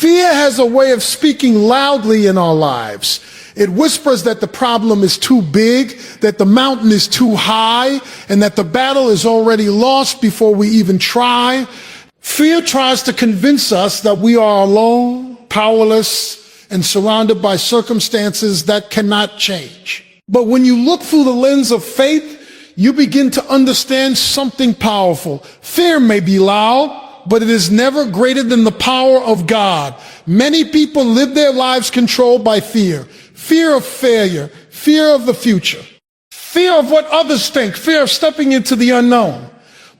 Fear has a way of speaking loudly in our lives. It whispers that the problem is too big, that the mountain is too high, and that the battle is already lost before we even try. Fear tries to convince us that we are alone, powerless, and surrounded by circumstances that cannot change. But when you look through the lens of faith, you begin to understand something powerful. Fear may be loud, but it is never greater than the power of God. Many people live their lives controlled by fear. Fear of failure, fear of the future, fear of what others think, fear of stepping into the unknown.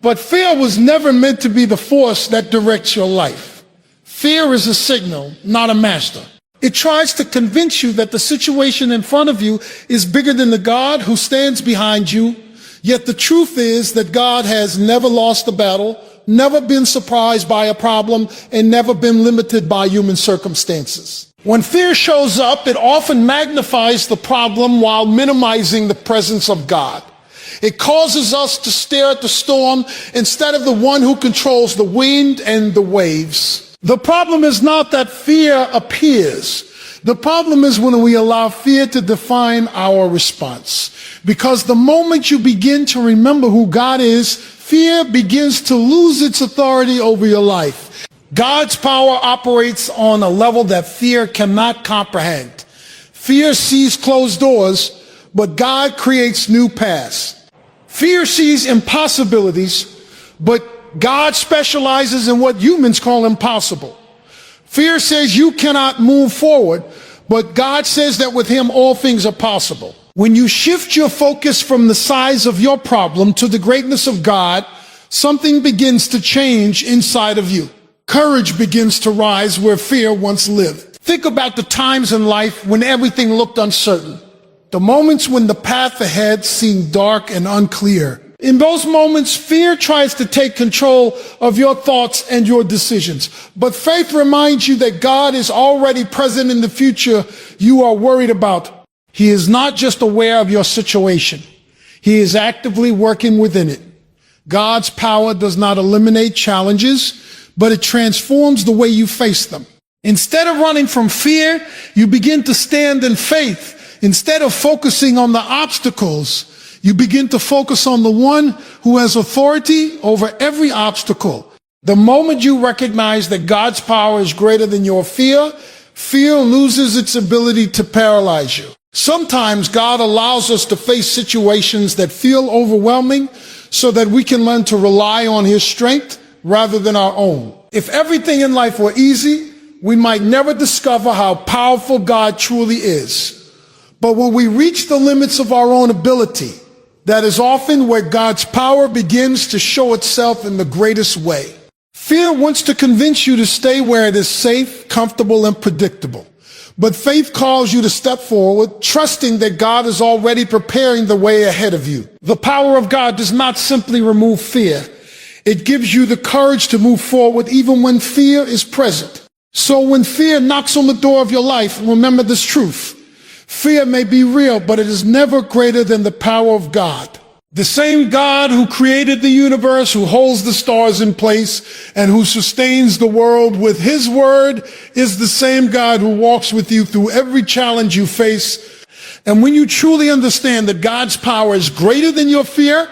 But fear was never meant to be the force that directs your life. Fear is a signal, not a master. It tries to convince you that the situation in front of you is bigger than the God who stands behind you. Yet the truth is that God has never lost a battle, never been surprised by a problem, and never been limited by human circumstances. When fear shows up, it often magnifies the problem while minimizing the presence of God. It causes us to stare at the storm instead of the one who controls the wind and the waves. The problem is not that fear appears. The problem is when we allow fear to define our response. Because the moment you begin to remember who God is, fear begins to lose its authority over your life. God's power operates on a level that fear cannot comprehend. Fear sees closed doors, but God creates new paths. Fear sees impossibilities, but God specializes in what humans call impossible. Fear says you cannot move forward, but God says that with him all things are possible. When you shift your focus from the size of your problem to the greatness of God, something begins to change inside of you. Courage begins to rise where fear once lived. Think about the times in life when everything looked uncertain. The moments when the path ahead seemed dark and unclear. In those moments, fear tries to take control of your thoughts and your decisions. But faith reminds you that God is already present in the future you are worried about. He is not just aware of your situation. He is actively working within it. God's power does not eliminate challenges, but it transforms the way you face them. Instead of running from fear, you begin to stand in faith. Instead of focusing on the obstacles, you begin to focus on the one who has authority over every obstacle. The moment you recognize that God's power is greater than your fear, fear loses its ability to paralyze you. Sometimes God allows us to face situations that feel overwhelming so that we can learn to rely on his strength rather than our own. If everything in life were easy, we might never discover how powerful God truly is. But when we reach the limits of our own ability, that is often where God's power begins to show itself in the greatest way. Fear wants to convince you to stay where it is safe, comfortable, and predictable. But faith calls you to step forward, trusting that God is already preparing the way ahead of you. The power of God does not simply remove fear. It gives you the courage to move forward even when fear is present. So when fear knocks on the door of your life, remember this truth. Fear may be real, but it is never greater than the power of God. The same God who created the universe, who holds the stars in place, and who sustains the world with his word is the same God who walks with you through every challenge you face. And when you truly understand that God's power is greater than your fear,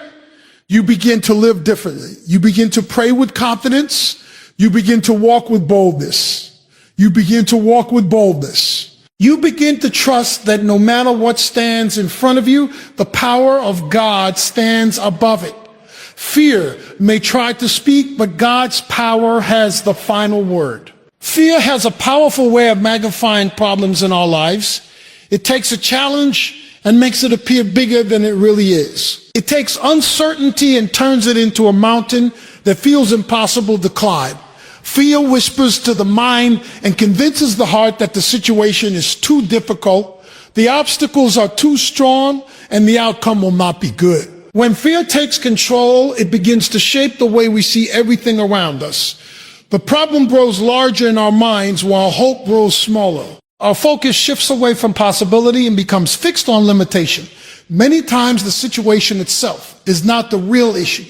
you begin to live differently. You begin to pray with confidence. You begin to walk with boldness. You begin to walk with boldness. You begin to trust that no matter what stands in front of you, the power of God stands above it. Fear may try to speak, but God's power has the final word. Fear has a powerful way of magnifying problems in our lives. It takes a challenge and makes it appear bigger than it really is. It takes uncertainty and turns it into a mountain that feels impossible to climb. Fear whispers to the mind and convinces the heart that the situation is too difficult, the obstacles are too strong, and the outcome will not be good. When fear takes control, it begins to shape the way we see everything around us. The problem grows larger in our minds while hope grows smaller. Our focus shifts away from possibility and becomes fixed on limitation. Many times the situation itself is not the real issue.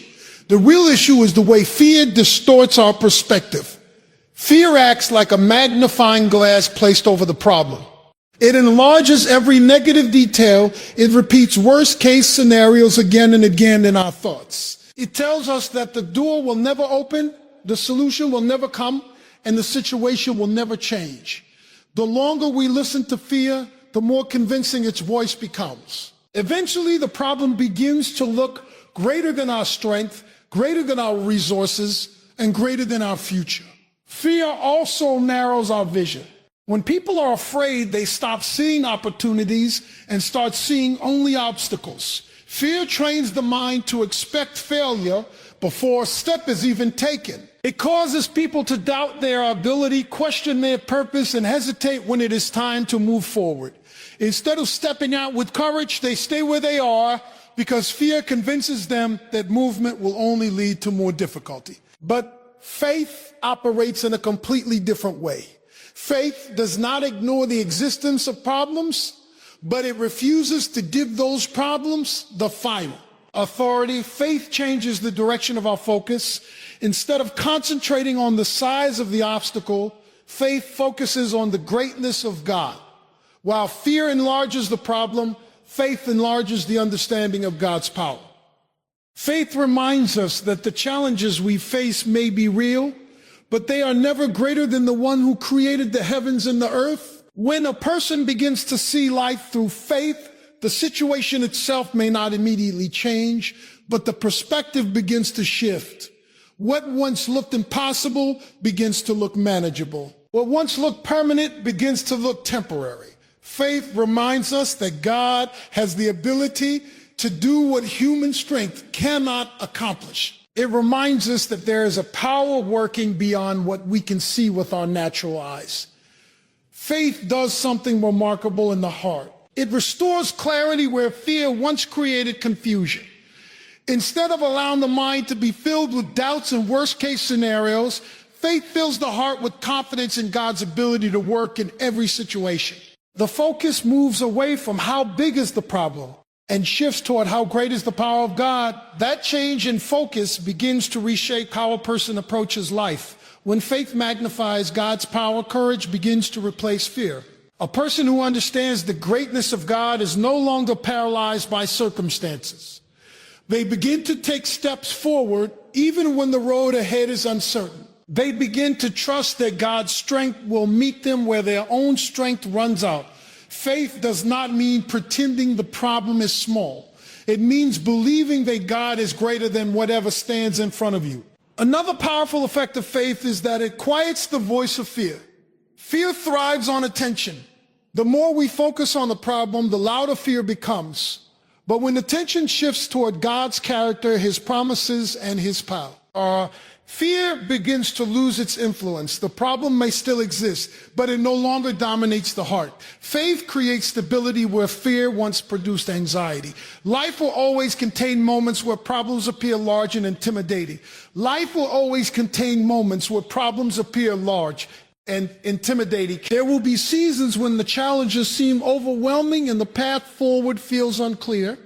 The real issue is the way fear distorts our perspective. Fear acts like a magnifying glass placed over the problem. It enlarges every negative detail. It repeats worst-case scenarios again and again in our thoughts. It tells us that the door will never open, the solution will never come, and the situation will never change. The longer we listen to fear, the more convincing its voice becomes. Eventually, the problem begins to look greater than our strength, greater than our resources, and greater than our future. Fear also narrows our vision. When people are afraid, they stop seeing opportunities and start seeing only obstacles. Fear trains the mind to expect failure before a step is even taken. It causes people to doubt their ability, question their purpose, and hesitate when it is time to move forward. Instead of stepping out with courage, they stay where they are because fear convinces them that movement will only lead to more difficulty. But faith operates in a completely different way. Faith does not ignore the existence of problems, but it refuses to give those problems the final authority. Faith changes the direction of our focus. Instead of concentrating on the size of the obstacle, faith focuses on the greatness of God. While fear enlarges the problem, faith enlarges the understanding of God's power. Faith reminds us that the challenges we face may be real, but they are never greater than the one who created the heavens and the earth. When a person begins to see life through faith, the situation itself may not immediately change, but the perspective begins to shift. What once looked impossible begins to look manageable. What once looked permanent begins to look temporary. Faith reminds us that God has the ability to do what human strength cannot accomplish. It reminds us that there is a power working beyond what we can see with our natural eyes. Faith does something remarkable in the heart. It restores clarity where fear once created confusion. Instead of allowing the mind to be filled with doubts and worst-case scenarios, faith fills the heart with confidence in God's ability to work in every situation. The focus moves away from how big is the problem and shifts toward how great is the power of God. That change in focus begins to reshape how a person approaches life. When faith magnifies God's power, courage begins to replace fear. A person who understands the greatness of God is no longer paralyzed by circumstances. They begin to take steps forward even when the road ahead is uncertain. They begin to trust that God's strength will meet them where their own strength runs out. Faith does not mean pretending the problem is small. It means believing that God is greater than whatever stands in front of you. Another powerful effect of faith is that it quiets the voice of fear. Fear thrives on attention. The more we focus on the problem, the louder fear becomes. But when attention shifts toward God's character, his promises, and his power, fear begins to lose its influence. The problem may still exist, but it no longer dominates the heart. Faith creates stability where fear once produced anxiety. Life will always contain moments where problems appear large and intimidating. Life will always contain moments where problems appear large and intimidating. There will be seasons when the challenges seem overwhelming and the path forward feels unclear.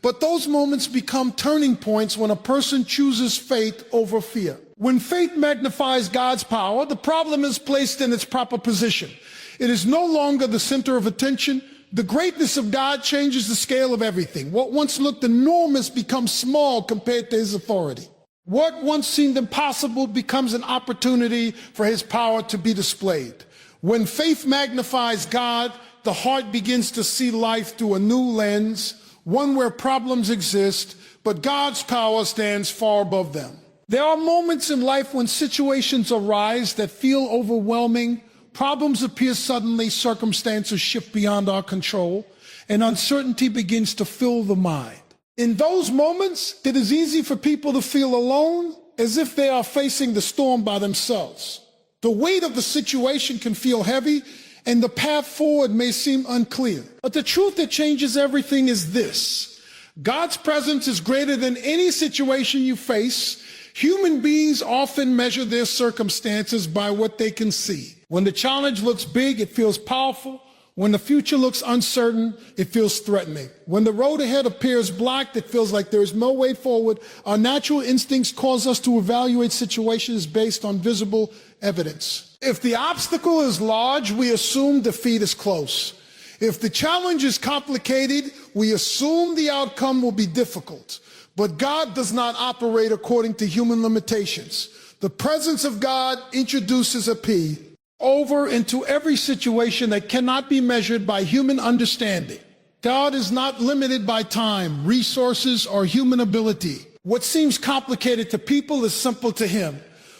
But those moments become turning points when a person chooses faith over fear. When faith magnifies God's power, the problem is placed in its proper position. It is no longer the center of attention. The greatness of God changes the scale of everything. What once looked enormous becomes small compared to his authority. What once seemed impossible becomes an opportunity for his power to be displayed. When faith magnifies God, the heart begins to see life through a new lens, one where problems exist, but God's power stands far above them. There are moments in life when situations arise that feel overwhelming. Problems appear suddenly, circumstances shift beyond our control, and uncertainty begins to fill the mind. In those moments, it is easy for people to feel alone, as if they are facing the storm by themselves. The weight of the situation can feel heavy, and the path forward may seem unclear. But the truth that changes everything is this: God's presence is greater than any situation you face. Human beings often measure their circumstances by what they can see. When the challenge looks big, it feels powerful. When the future looks uncertain, it feels threatening. When the road ahead appears blocked, it feels like there is no way forward. Our natural instincts cause us to evaluate situations based on visible evidence. If the obstacle is large, we assume defeat is close. If the challenge is complicated, we assume the outcome will be difficult. But God does not operate according to human limitations. The presence of God introduces a P over into every situation that cannot be measured by human understanding. God is not limited by time, resources, or human ability. What seems complicated to people is simple to him.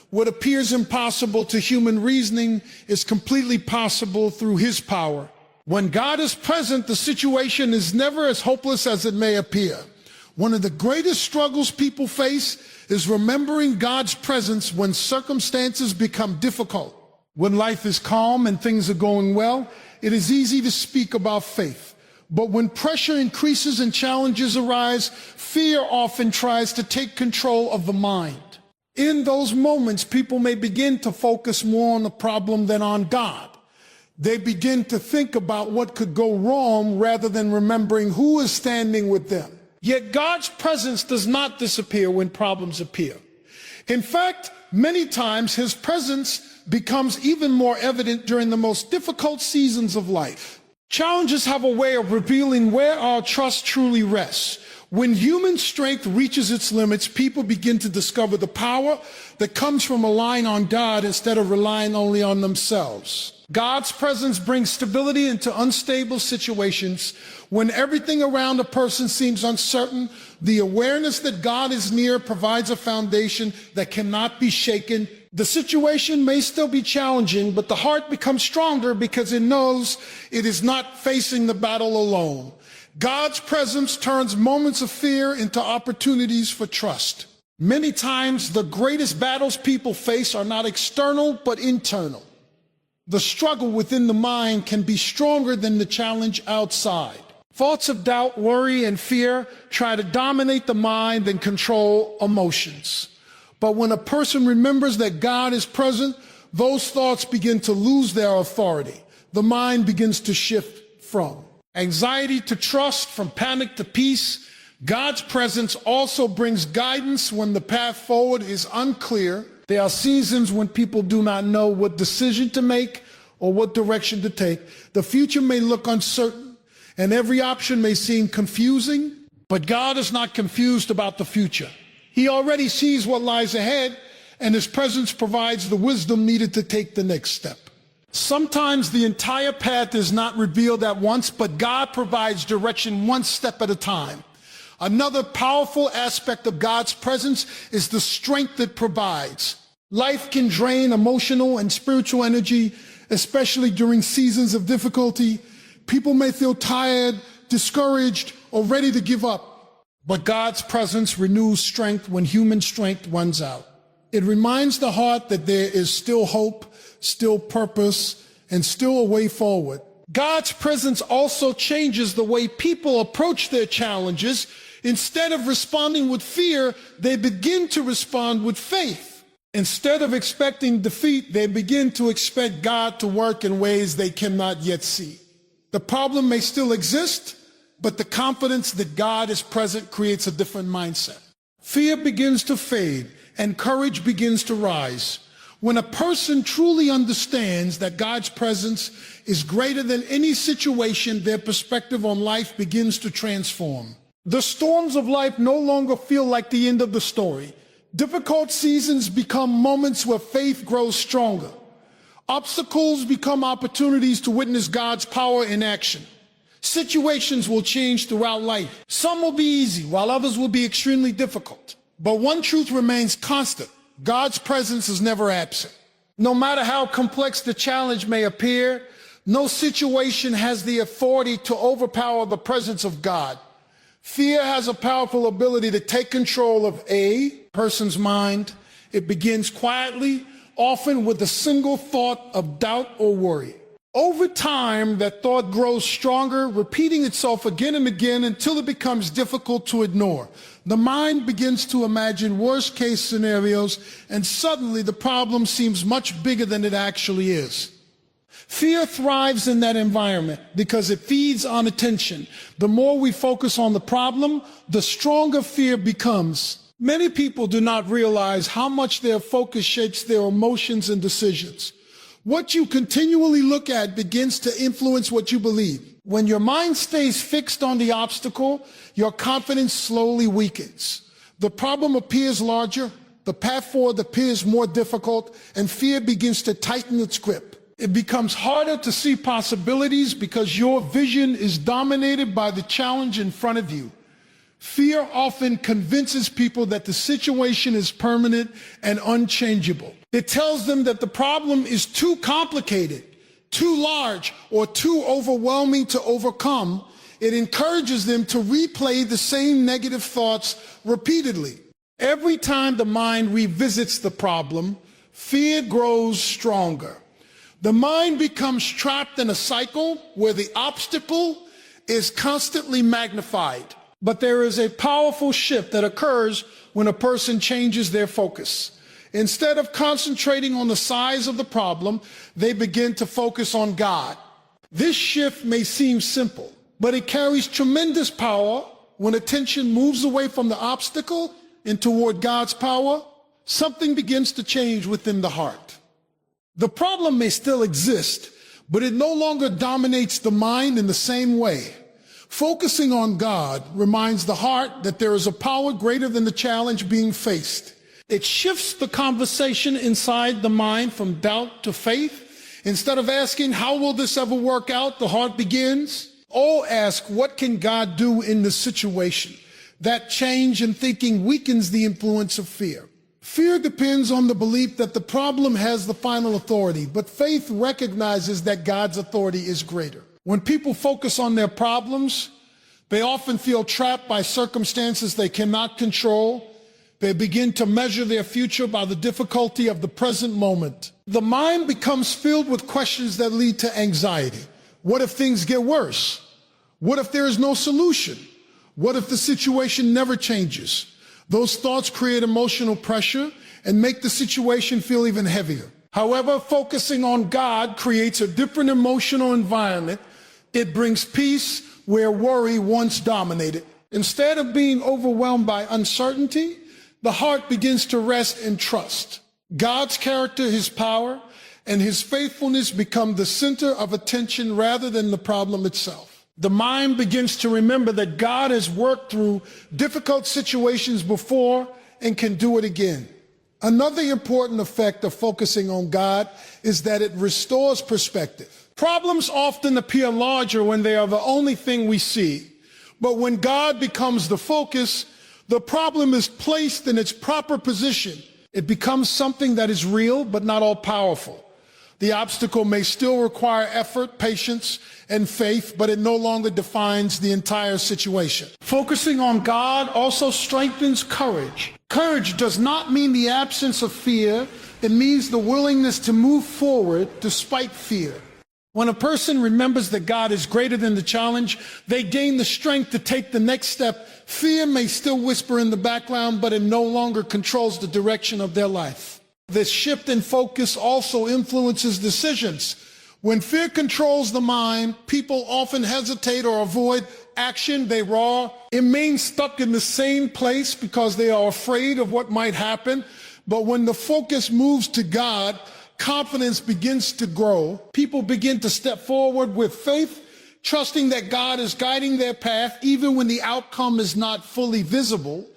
What appears impossible to human reasoning is completely possible through his power. When God is present, the situation is never as hopeless as it may appear. One of the greatest struggles people face is remembering God's presence when circumstances become difficult. When life is calm and things are going well, it is easy to speak about faith. But when pressure increases and challenges arise, fear often tries to take control of the mind. In those moments, people may begin to focus more on the problem than on God. They begin to think about what could go wrong rather than remembering who is standing with them. Yet God's presence does not disappear when problems appear. In fact, many times his presence becomes even more evident during the most difficult seasons of life. Challenges have a way of revealing where our trust truly rests. When human strength reaches its limits, people begin to discover the power that comes from relying on God instead of relying only on themselves. God's presence brings stability into unstable situations. When everything around a person seems uncertain, the awareness that God is near provides a foundation that cannot be shaken. The situation may still be challenging, but the heart becomes stronger because it knows it is not facing the battle alone. God's presence turns moments of fear into opportunities for trust. Many times, the greatest battles people face are not external, but internal. The struggle within the mind can be stronger than the challenge outside. Thoughts of doubt, worry, and fear try to dominate the mind and control emotions. But when a person remembers that God is present, those thoughts begin to lose their authority. The mind begins to shift from anxiety to trust, from panic to peace. God's presence also brings guidance when the path forward is unclear. There are seasons when people do not know what decision to make or what direction to take. The future may look uncertain, and every option may seem confusing, but God is not confused about the future. He already sees what lies ahead, and his presence provides the wisdom needed to take the next step. Sometimes the entire path is not revealed at once, but God provides direction one step at a time. Another powerful aspect of God's presence is the strength it provides. Life can drain emotional and spiritual energy, especially during seasons of difficulty. People may feel tired, discouraged, or ready to give up. But God's presence renews strength when human strength runs out. It reminds the heart that there is still hope, still purpose, and still a way forward. God's presence also changes the way people approach their challenges. Instead of responding with fear, they begin to respond with faith. Instead of expecting defeat, they begin to expect God to work in ways they cannot yet see. The problem may still exist, but the confidence that God is present creates a different mindset. Fear begins to fade, and courage begins to rise. When a person truly understands that God's presence is greater than any situation, their perspective on life begins to transform. The storms of life no longer feel like the end of the story. Difficult seasons become moments where faith grows stronger. Obstacles become opportunities to witness God's power in action. Situations will change throughout life. Some will be easy, while others will be extremely difficult. But one truth remains constant. God's presence is never absent. No matter how complex the challenge may appear, no situation has the authority to overpower the presence of God. Fear has a powerful ability to take control of a person's mind. It begins quietly, often with a single thought of doubt or worry. Over time, that thought grows stronger, repeating itself again and again until it becomes difficult to ignore. The mind begins to imagine worst-case scenarios, and suddenly the problem seems much bigger than it actually is. Fear thrives in that environment because it feeds on attention. The more we focus on the problem, the stronger fear becomes. Many people do not realize how much their focus shapes their emotions and decisions. What you continually look at begins to influence what you believe. When your mind stays fixed on the obstacle, your confidence slowly weakens. The problem appears larger, the path forward appears more difficult, and fear begins to tighten its grip. It becomes harder to see possibilities because your vision is dominated by the challenge in front of you. Fear often convinces people that the situation is permanent and unchangeable. It tells them that the problem is too complicated, too large, or too overwhelming to overcome. It encourages them to replay the same negative thoughts repeatedly. Every time the mind revisits the problem, fear grows stronger. The mind becomes trapped in a cycle where the obstacle is constantly magnified. But there is a powerful shift that occurs when a person changes their focus. Instead of concentrating on the size of the problem, they begin to focus on God. This shift may seem simple, but it carries tremendous power. When attention moves away from the obstacle and toward God's power, something begins to change within the heart. The problem may still exist, but it no longer dominates the mind in the same way. Focusing on God reminds the heart that there is a power greater than the challenge being faced. It shifts the conversation inside the mind from doubt to faith. Instead of asking, how will this ever work out? The heart begins, ask, what can God do in this situation? That change in thinking weakens the influence of fear. Fear depends on the belief that the problem has the final authority, but faith recognizes that God's authority is greater. When people focus on their problems, they often feel trapped by circumstances they cannot control. They begin to measure their future by the difficulty of the present moment. The mind becomes filled with questions that lead to anxiety. What if things get worse? What if there is no solution? What if the situation never changes? Those thoughts create emotional pressure and make the situation feel even heavier. However, focusing on God creates a different emotional environment. It brings peace where worry once dominated. Instead of being overwhelmed by uncertainty, the heart begins to rest in trust. God's character, his power, and his faithfulness become the center of attention rather than the problem itself. The mind begins to remember that God has worked through difficult situations before and can do it again. Another important effect of focusing on God is that it restores perspective. Problems often appear larger when they are the only thing we see. But when God becomes the focus, the problem is placed in its proper position. It becomes something that is real, but not all powerful. The obstacle may still require effort, patience, and faith, but it no longer defines the entire situation. Focusing on God also strengthens courage. Courage does not mean the absence of fear. It means the willingness to move forward despite fear. When a person remembers that God is greater than the challenge, they gain the strength to take the next step. Fear may still whisper in the background, but it no longer controls the direction of their life. This shift in focus also influences decisions. When fear controls the mind, people often hesitate or avoid action. They remain stuck in the same place because they are afraid of what might happen. But when the focus moves to God, confidence begins to grow. People begin to step forward with faith, trusting that God is guiding their path, even when the outcome is not fully visible.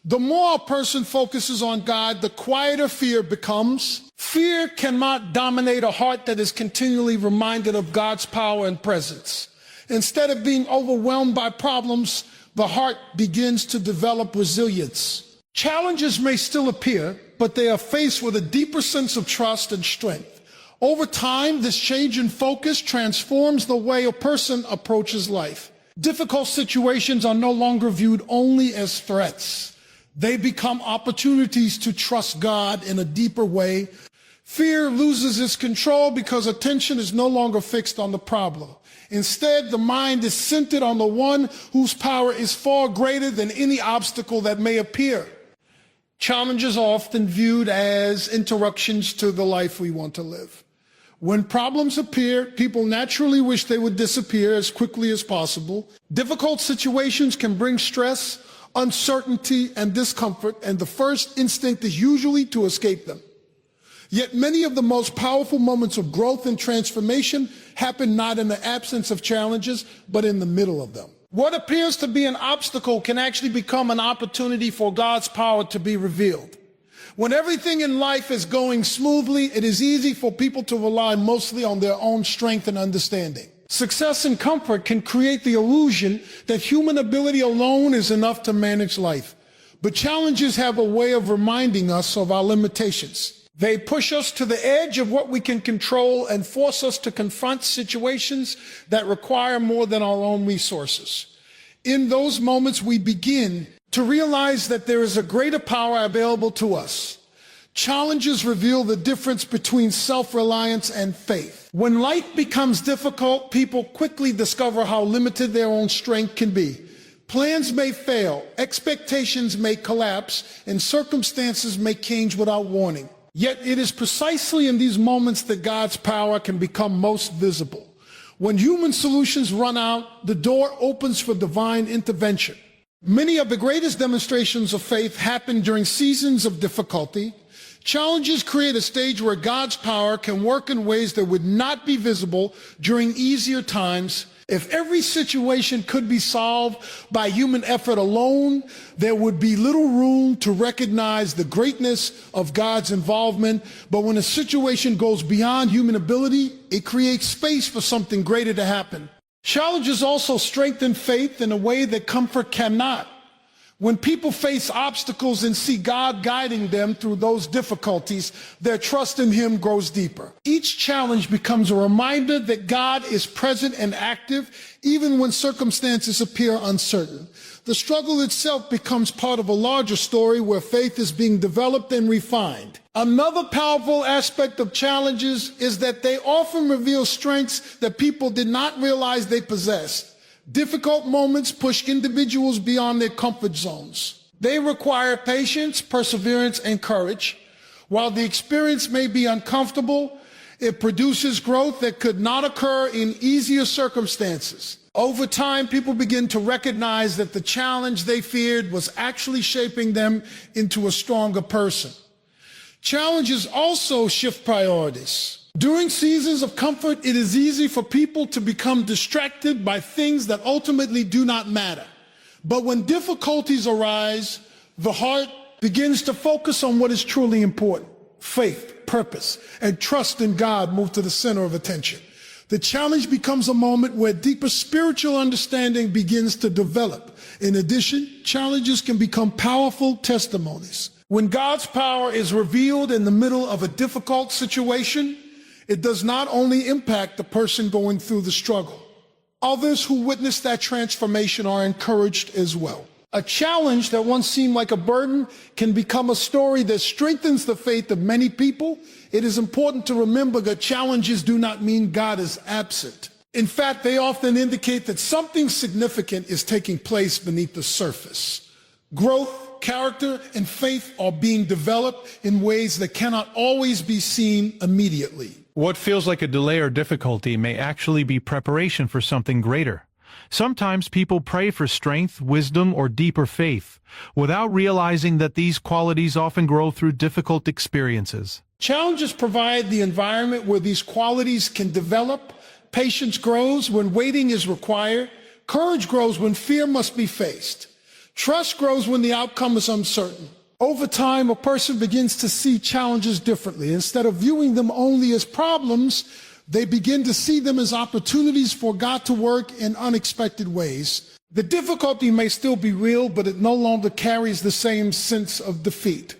The more a person focuses on God, the quieter fear becomes. Fear cannot dominate a heart that is continually reminded of God's power and presence. Instead of being overwhelmed by problems, the heart begins to develop resilience. Challenges may still appear, but they are faced with a deeper sense of trust and strength. Over time, this change in focus transforms the way a person approaches life. Difficult situations are no longer viewed only as threats. They become opportunities to trust God in a deeper way. Fear loses its control because attention is no longer fixed on the problem. Instead, the mind is centered on the one whose power is far greater than any obstacle that may appear. Challenges are often viewed as interruptions to the life we want to live. When problems appear, people naturally wish they would disappear as quickly as possible. Difficult situations can bring stress, uncertainty, and discomfort, and the first instinct is usually to escape them. Yet many of the most powerful moments of growth and transformation happen not in the absence of challenges, but in the middle of them. What appears to be an obstacle can actually become an opportunity for God's power to be revealed. When everything in life is going smoothly, it is easy for people to rely mostly on their own strength and understanding. Success and comfort can create the illusion that human ability alone is enough to manage life. But challenges have a way of reminding us of our limitations. They push us to the edge of what we can control and force us to confront situations that require more than our own resources. In those moments, we begin to realize that there is a greater power available to us. Challenges reveal the difference between self-reliance and faith. When life becomes difficult, people quickly discover how limited their own strength can be. Plans may fail, expectations may collapse, and circumstances may change without warning. Yet it is precisely in these moments that God's power can become most visible. When human solutions run out, the door opens for divine intervention. Many of the greatest demonstrations of faith happen during seasons of difficulty. Challenges create a stage where God's power can work in ways that would not be visible during easier times. If every situation could be solved by human effort alone, there would be little room to recognize the greatness of God's involvement. But when a situation goes beyond human ability, it creates space for something greater to happen. Challenges also strengthen faith in a way that comfort cannot. When people face obstacles and see God guiding them through those difficulties, their trust in Him grows deeper. Each challenge becomes a reminder that God is present and active, even when circumstances appear uncertain. The struggle itself becomes part of a larger story where faith is being developed and refined. Another powerful aspect of challenges is that they often reveal strengths that people did not realize they possessed. Difficult moments push individuals beyond their comfort zones. They require patience, perseverance, and courage. While the experience may be uncomfortable, it produces growth that could not occur in easier circumstances. Over time, people begin to recognize that the challenge they feared was actually shaping them into a stronger person. Challenges also shift priorities. During seasons of comfort, it is easy for people to become distracted by things that ultimately do not matter. But when difficulties arise, the heart begins to focus on what is truly important. Faith, purpose, and trust in God move to the center of attention. The challenge becomes a moment where deeper spiritual understanding begins to develop. In addition, challenges can become powerful testimonies. When God's power is revealed in the middle of a difficult situation, it does not only impact the person going through the struggle. Others who witness that transformation are encouraged as well. A challenge that once seemed like a burden can become a story that strengthens the faith of many people. It is important to remember that challenges do not mean God is absent. In fact, they often indicate that something significant is taking place beneath the surface. Growth, character, and faith are being developed in ways that cannot always be seen immediately. What feels like a delay or difficulty may actually be preparation for something greater. Sometimes people pray for strength, wisdom, or deeper faith, without realizing that these qualities often grow through difficult experiences. Challenges provide the environment where these qualities can develop. Patience grows when waiting is required. Courage grows when fear must be faced. Trust grows when the outcome is uncertain. Over time, a person begins to see challenges differently. Instead of viewing them only as problems, they begin to see them as opportunities for God to work in unexpected ways. The difficulty may still be real, but it no longer carries the same sense of defeat.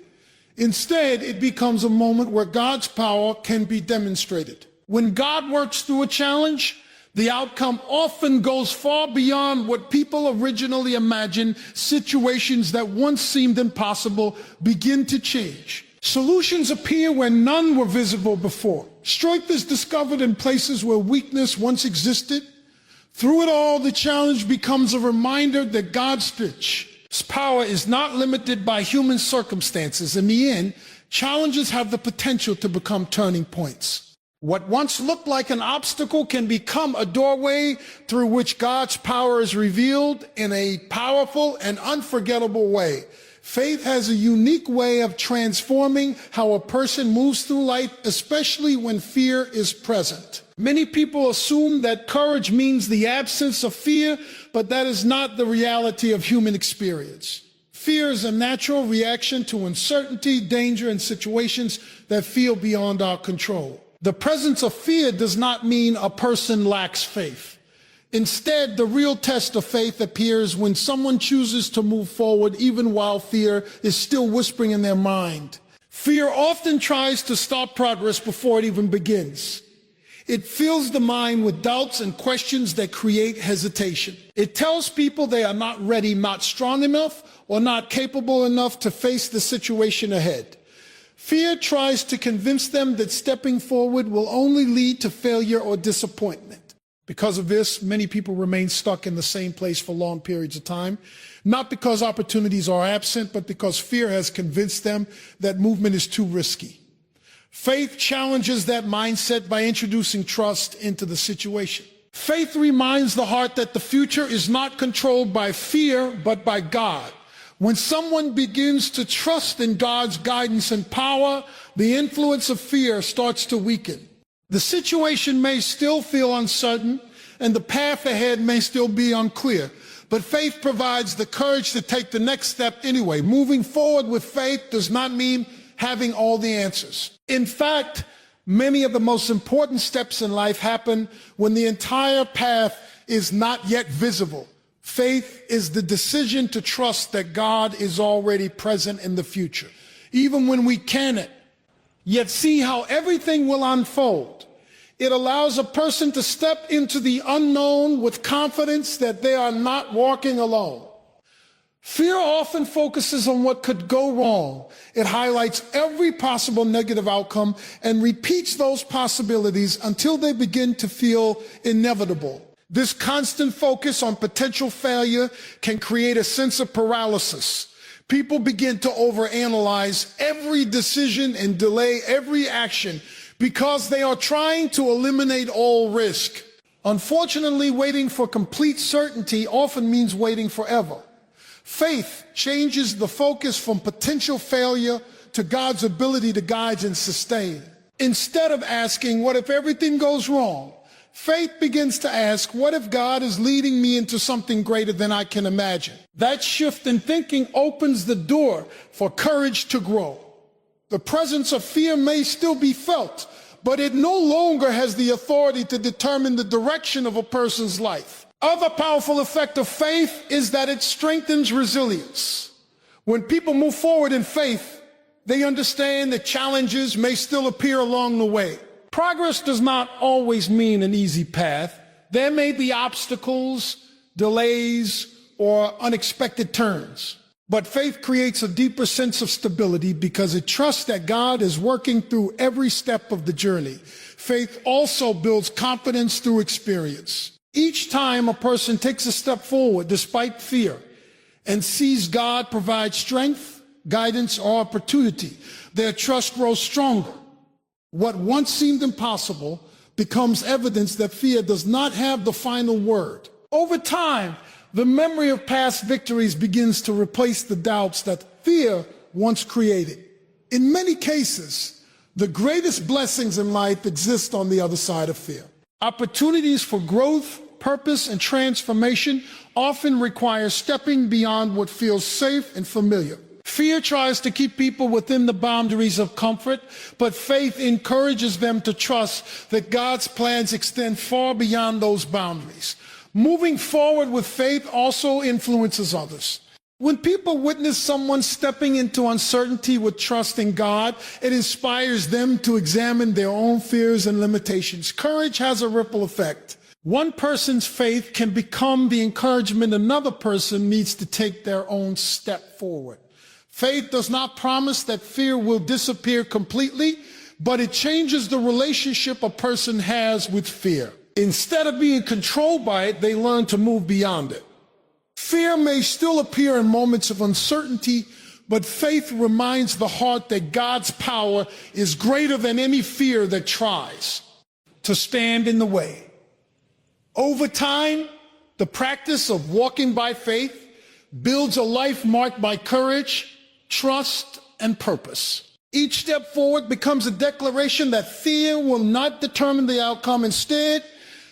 Instead, it becomes a moment where God's power can be demonstrated. When God works through a challenge, the outcome often goes far beyond what people originally imagined. Situations that once seemed impossible begin to change. Solutions appear where none were visible before. Strength is discovered in places where weakness once existed. Through it all, the challenge becomes a reminder that God's power is not limited by human circumstances. In the end, challenges have the potential to become turning points. What once looked like an obstacle can become a doorway through which God's power is revealed in a powerful and unforgettable way. Faith has a unique way of transforming how a person moves through life, especially when fear is present. Many people assume that courage means the absence of fear, but that is not the reality of human experience. Fear is a natural reaction to uncertainty, danger, and situations that feel beyond our control. The presence of fear does not mean a person lacks faith. Instead, the real test of faith appears when someone chooses to move forward even while fear is still whispering in their mind. Fear often tries to stop progress before it even begins. It fills the mind with doubts and questions that create hesitation. It tells people they are not ready, not strong enough, or not capable enough to face the situation ahead. Fear tries to convince them that stepping forward will only lead to failure or disappointment. Because of this, many people remain stuck in the same place for long periods of time, not because opportunities are absent, but because fear has convinced them that movement is too risky. Faith challenges that mindset by introducing trust into the situation. Faith reminds the heart that the future is not controlled by fear, but by God. When someone begins to trust in God's guidance and power, the influence of fear starts to weaken. The situation may still feel uncertain, and the path ahead may still be unclear, but faith provides the courage to take the next step anyway. Moving forward with faith does not mean having all the answers. In fact, many of the most important steps in life happen when the entire path is not yet visible. Faith is the decision to trust that God is already present in the future, even when we cannot yet see how everything will unfold. It allows a person to step into the unknown with confidence that they are not walking alone. Fear often focuses on what could go wrong. It highlights every possible negative outcome and repeats those possibilities until they begin to feel inevitable. This constant focus on potential failure can create a sense of paralysis. People begin to overanalyze every decision and delay every action because they are trying to eliminate all risk. Unfortunately, waiting for complete certainty often means waiting forever. Faith changes the focus from potential failure to God's ability to guide and sustain. Instead of asking, what if everything goes wrong? Faith begins to ask, what if God is leading me into something greater than I can imagine? That shift in thinking opens the door for courage to grow. The presence of fear may still be felt, but it no longer has the authority to determine the direction of a person's life. Other powerful effect of faith is that it strengthens resilience. When people move forward in faith, they understand that challenges may still appear along the way. Progress does not always mean an easy path. There may be obstacles, delays, or unexpected turns. But faith creates a deeper sense of stability because it trusts that God is working through every step of the journey. Faith also builds confidence through experience. Each time a person takes a step forward despite fear and sees God provide strength, guidance, or opportunity, their trust grows stronger. What once seemed impossible becomes evidence that fear does not have the final word. Over time, the memory of past victories begins to replace the doubts that fear once created. In many cases, the greatest blessings in life exist on the other side of fear. Opportunities for growth, purpose, and transformation often require stepping beyond what feels safe and familiar. Fear tries to keep people within the boundaries of comfort, but faith encourages them to trust that God's plans extend far beyond those boundaries. Moving forward with faith also influences others. When people witness someone stepping into uncertainty with trust in God, it inspires them to examine their own fears and limitations. Courage has a ripple effect. One person's faith can become the encouragement another person needs to take their own step forward. Faith does not promise that fear will disappear completely, but it changes the relationship a person has with fear. Instead of being controlled by it, they learn to move beyond it. Fear may still appear in moments of uncertainty, but faith reminds the heart that God's power is greater than any fear that tries. to stand in the way. Over time, the practice of walking by faith builds a life marked by courage, trust, and purpose. Each step forward becomes a declaration that fear will not determine the outcome. Instead,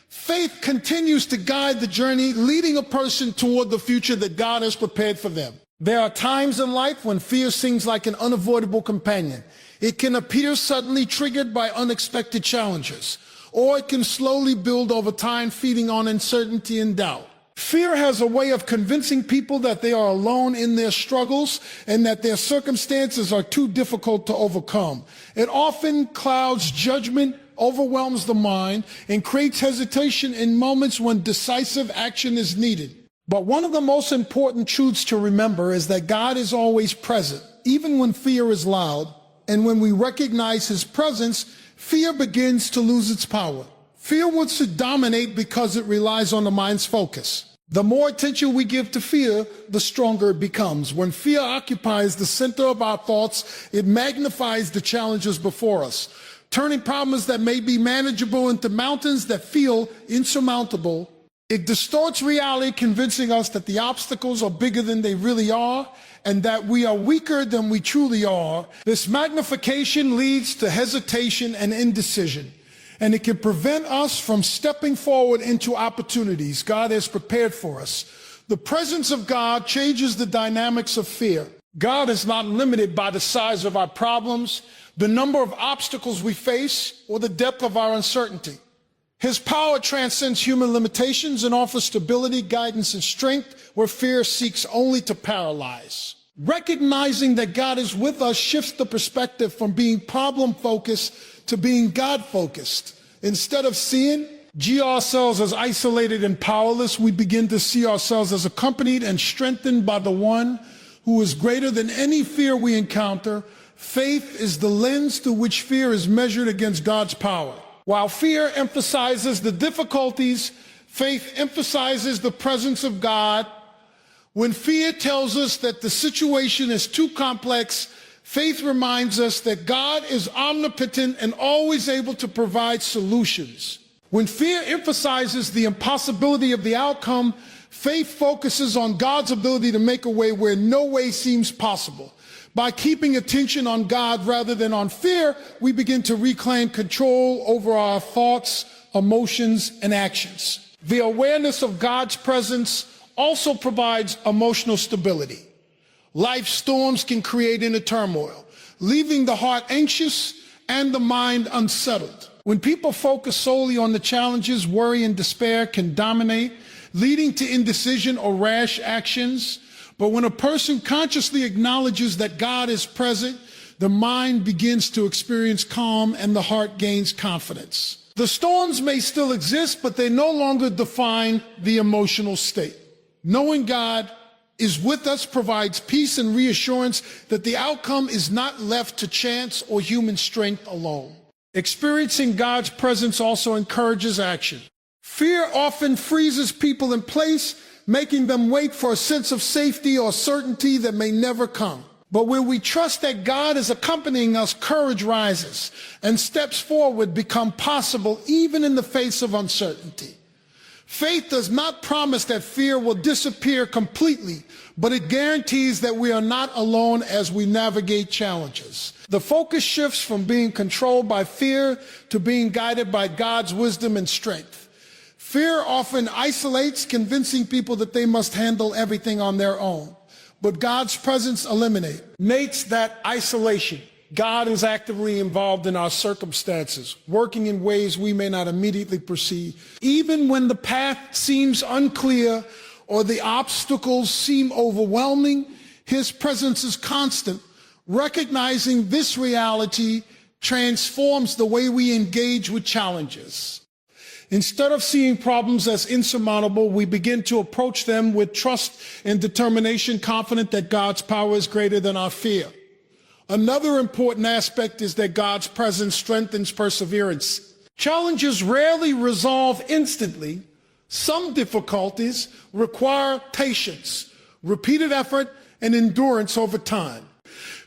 faith continues to guide the journey, leading a person toward the future that God has prepared for them. There are times in life when fear seems like an unavoidable companion. It can appear suddenly triggered by unexpected challenges, or it can slowly build over time, feeding on uncertainty and doubt. Fear has a way of convincing people that they are alone in their struggles and that their circumstances are too difficult to overcome. It often clouds judgment, overwhelms the mind, and creates hesitation in moments when decisive action is needed. But one of the most important truths to remember is that God is always present, even when fear is loud. And when we recognize his presence, fear begins to lose its power. Fear wants to dominate because it relies on the mind's focus. The more attention we give to fear, the stronger it becomes. When fear occupies the center of our thoughts, it magnifies the challenges before us, turning problems that may be manageable into mountains that feel insurmountable. It distorts reality, convincing us that the obstacles are bigger than they really are and that we are weaker than we truly are. This magnification leads to hesitation and indecision, and it can prevent us from stepping forward into opportunities God has prepared for us. The presence of God changes the dynamics of fear. God is not limited by the size of our problems, the number of obstacles we face, or the depth of our uncertainty. His power transcends human limitations and offers stability, guidance, and strength where fear seeks only to paralyze. Recognizing that God is with us shifts the perspective from being problem-focused to being God-focused. Instead of seeing ourselves as isolated and powerless, we begin to see ourselves as accompanied and strengthened by the one who is greater than any fear we encounter. Faith is the lens through which fear is measured against God's power. While fear emphasizes the difficulties, faith emphasizes the presence of God. When fear tells us that the situation is too complex, faith reminds us that God is omnipotent and always able to provide solutions. When fear emphasizes the impossibility of the outcome, faith focuses on God's ability to make a way where no way seems possible. By keeping attention on God rather than on fear, we begin to reclaim control over our thoughts, emotions, and actions. The awareness of God's presence also provides emotional stability. Life's storms can create inner turmoil, leaving the heart anxious and the mind unsettled. When people focus solely on the challenges, worry and despair can dominate, leading to indecision or rash actions. But when a person consciously acknowledges that God is present, the mind begins to experience calm and the heart gains confidence. The storms may still exist, but they no longer define the emotional state. Knowing God is with us provides peace and reassurance that the outcome is not left to chance or human strength alone. Experiencing God's presence also encourages action. Fear often freezes people in place, making them wait for a sense of safety or certainty that may never come. But when we trust that God is accompanying us, courage rises and steps forward become possible even in the face of uncertainty. Faith does not promise that fear will disappear completely, but it guarantees that we are not alone as we navigate challenges. The focus shifts from being controlled by fear to being guided by God's wisdom and strength. Fear often isolates, convincing people that they must handle everything on their own. But God's presence eliminates that isolation. God is actively involved in our circumstances, working in ways we may not immediately perceive. Even when the path seems unclear or the obstacles seem overwhelming, his presence is constant. Recognizing this reality transforms the way we engage with challenges. Instead of seeing problems as insurmountable, we begin to approach them with trust and determination, confident that God's power is greater than our fear. Another important aspect is that God's presence strengthens perseverance. Challenges rarely resolve instantly. Some difficulties require patience, repeated effort, and endurance over time.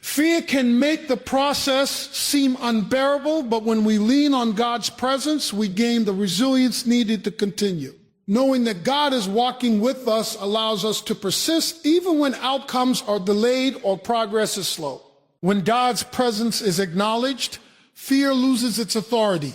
Fear can make the process seem unbearable, but when we lean on God's presence, we gain the resilience needed to continue. Knowing that God is walking with us allows us to persist even when outcomes are delayed or progress is slow. When God's presence is acknowledged, fear loses its authority.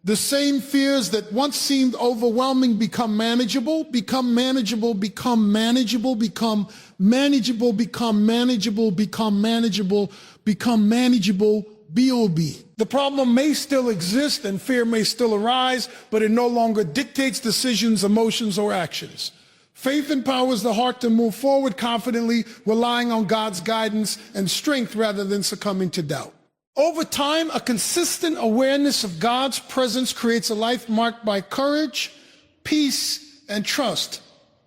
The same fears that once seemed overwhelming become manageable, become manageable, become manageable, become manageable, become manageable, become manageable, become manageable, B.O.B. The problem may still exist and fear may still arise, but it no longer dictates decisions, emotions, or actions. Faith empowers the heart to move forward confidently, relying on God's guidance and strength rather than succumbing to doubt. Over time, a consistent awareness of God's presence creates a life marked by courage, peace, and trust.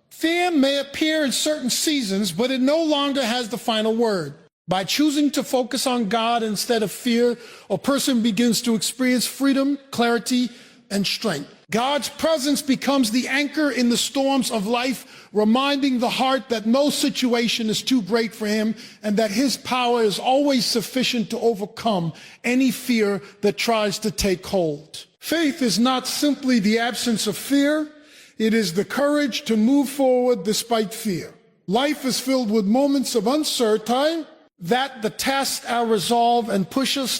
Fear may appear in certain seasons, but it no longer has the final word. By choosing to focus on God instead of fear, a person begins to experience freedom, clarity, and strength. God's presence becomes the anchor in the storms of life, reminding the heart that no situation is too great for him and that his power is always sufficient to overcome any fear that tries to take hold. Faith is not simply the absence of fear, it is the courage to move forward despite fear. Life is filled with moments of uncertainty that test our resolve and push us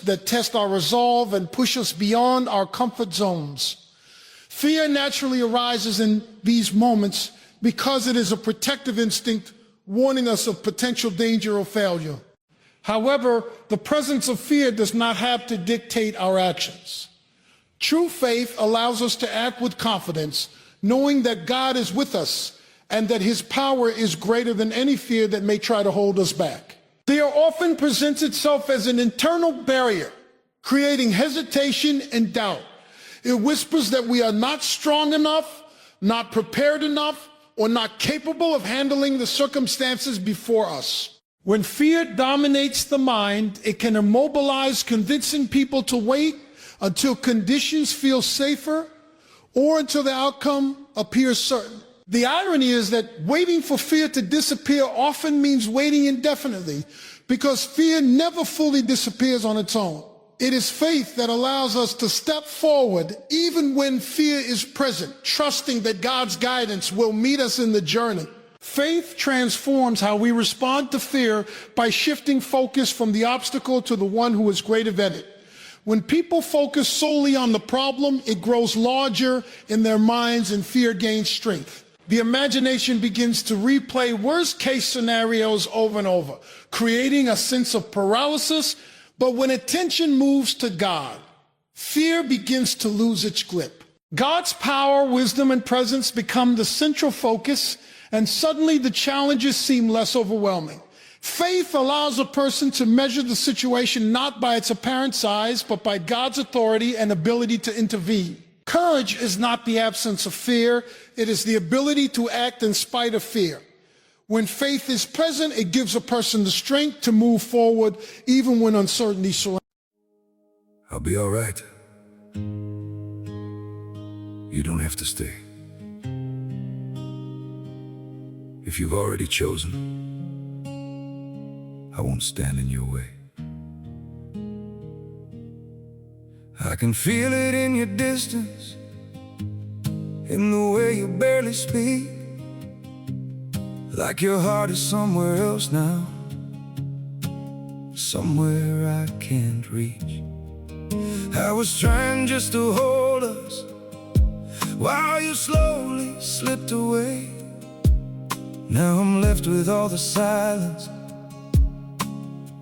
beyond our comfort zones. Fear naturally arises in these moments because it is a protective instinct warning us of potential danger or failure. However, the presence of fear does not have to dictate our actions. True faith allows us to act with confidence, knowing that God is with us and that his power is greater than any fear that may try to hold us back. Fear often presents itself as an internal barrier, creating hesitation and doubt. It whispers that we are not strong enough, not prepared enough, or not capable of handling the circumstances before us. When fear dominates the mind, it can immobilize, convincing people to wait until conditions feel safer or until the outcome appears certain. The irony is that waiting for fear to disappear often means waiting indefinitely, because fear never fully disappears on its own. It is faith that allows us to step forward even when fear is present, trusting that God's guidance will meet us in the journey. Faith transforms how we respond to fear by shifting focus from the obstacle to the one who is greater than it. When people focus solely on the problem, it grows larger in their minds and fear gains strength. The imagination begins to replay worst-case scenarios over and over, creating a sense of paralysis. But when attention moves to God, fear begins to lose its grip. God's power, wisdom, and presence become the central focus, and suddenly the challenges seem less overwhelming. Faith allows a person to measure the situation not by its apparent size, but by God's authority and ability to intervene. Courage is not the absence of fear, it is the ability to act in spite of fear. When faith is present, it gives a person the strength to move forward even when uncertainty surrounds. I'll be all right. You don't have to stay. If you've already chosen, I won't stand in your way. I can feel it in your distance, in the way you barely speak, like your heart is somewhere else now, somewhere I can't reach. I was trying just to hold us while you slowly slipped away. Now I'm left with all the silence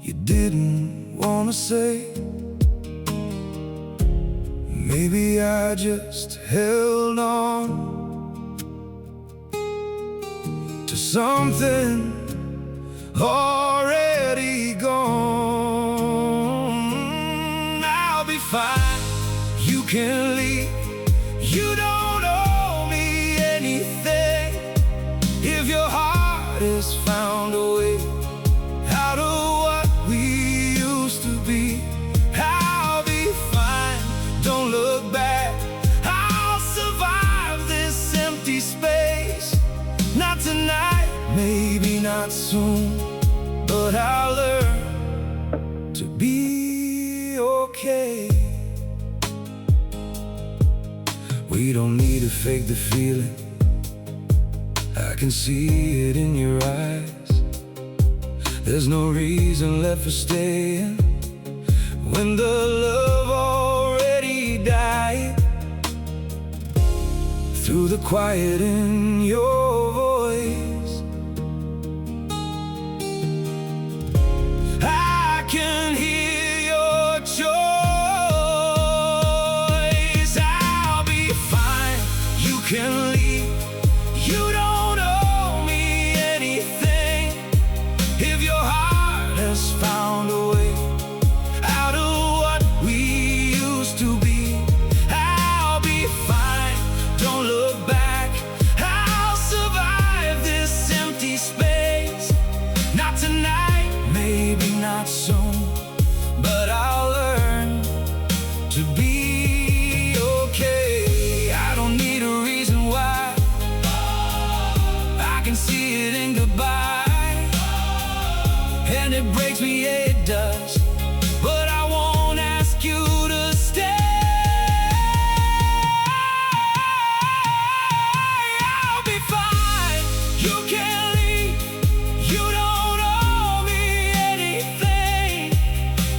you didn't want to say. Maybe I just held on to something already gone. I'll be fine, you can leave. You don't owe me anything. If your heart has found a way out of what we used to be, I'll be fine, don't look back. I'll survive this empty space. Not tonight, maybe not soon, but I'll learn okay. We don't need to fake the feeling. I can see it in your eyes. There's no reason left for staying when the love already died. Through the quiet in your voice, I can hear your choice. I'll be fine, you can leave. You don't owe me anything. If your heart has found a way out of what we used to be, I'll be fine, don't look back. I'll survive this empty space. Not tonight, maybe not soon, but I'll learn to be okay. I don't need a reason why, I can see it in goodbye. And it breaks me, yeah, it does, but I won't ask you to stay. I'll be fine, you can leave. You don't owe me anything.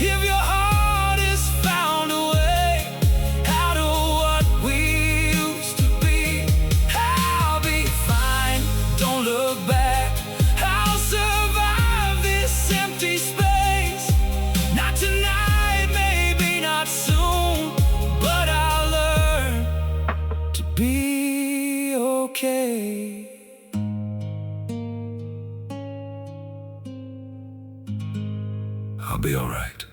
If your heart has found a way out of what we used to be, I'll be fine, don't look back. I'll survive this empty space. Not tonight, maybe not soon, but I'll learn to be okay. I'll be all right.